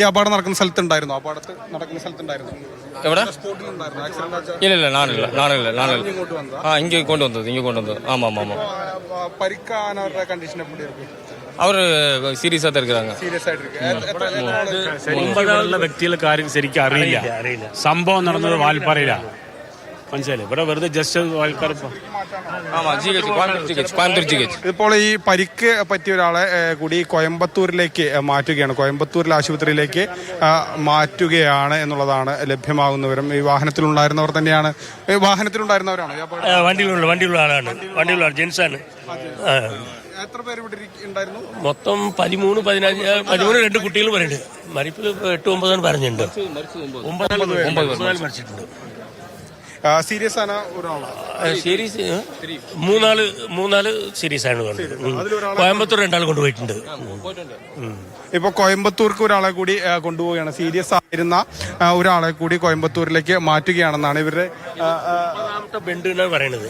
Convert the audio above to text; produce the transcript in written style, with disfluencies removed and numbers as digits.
ഈ അപകടം നടക്കുന്ന സ്ഥലത്തുണ്ടായിരുന്നു? അപകടത്ത് നടക്കുന്ന സ്ഥലത്തുണ്ടായിരുന്നു? എവിടെ? സ്പോട്ടിലുണ്ടായിരുന്നു? ആക്സിഡന്റ് ഇല്ല നാണില്ല. ഇങ്ങോട്ട് വന്നതാ? ഇങ്ങ കൊണ്ടുവന്നത്. ஆமா. പരിക്കാനവരുടെ കണ്ടീഷൻ എപ്പടി ഇருக்கு? அவரு சீரியஸா தான் இருக்கிறாங்க. സീരിയസ് ആയിട്ട് ഇருக்கு. മുമ്പുള്ള വ്യക്തികളെ കാര്യം ശരിക്കും അറിയില്ല. സംഭവം നടന്നത് വാൽപ്പാറയിലാ, മനസ്സിലായില്ലേ? ഇവിടെ വെറുതെ ജസ്റ്റ് വാൽപ്പാറ. ഇപ്പോൾ ഈ പരിക്ക് പറ്റിയ ഒരാളെ കൂടി കോയമ്പത്തൂരിലേക്ക് മാറ്റുകയാണ്, കോയമ്പത്തൂരിലെ ആശുപത്രിയിലേക്ക് മാറ്റുകയാണ് എന്നുള്ളതാണ് ലഭ്യമാകുന്ന വിവരം. ഈ വാഹനത്തിലുണ്ടായിരുന്നവർ തന്നെയാണ്, വാഹനത്തിലുണ്ടായിരുന്നവരാണ്, വണ്ടിയുള്ള ആളാണ്, വണ്ടിയുള്ള ജെൻസാണ്. എത്ര പേര് ഇവിടെ ഉണ്ടായിരുന്നു? മൊത്തം 13 2 കുട്ടികൾ പറയുന്നുണ്ട്. മരിപ്പിൽ 8-9 പറഞ്ഞിട്ടുണ്ട്. 9 മരിച്ചിട്ടുണ്ട്. സീരിയസ് ആണ് ഒരാളാണ്, സീരീസ് മൂന്നാല് സീരീസ് ആണ്. കോയമ്പത്തൂർ 2 കൊണ്ടുപോയിട്ടുണ്ട്. ഇപ്പൊ കോയമ്പത്തൂർക്ക് ഒരാളെ കൂടി കൊണ്ടുപോവുകയാണ്. സീരിയസ് ആയിരുന്ന ഒരാളെ കൂടി കോയമ്പത്തൂരിലേക്ക് മാറ്റുകയാണെന്നാണ് ഇവരുടെ ബെൻഡ് എന്നാണ് പറയുന്നത്.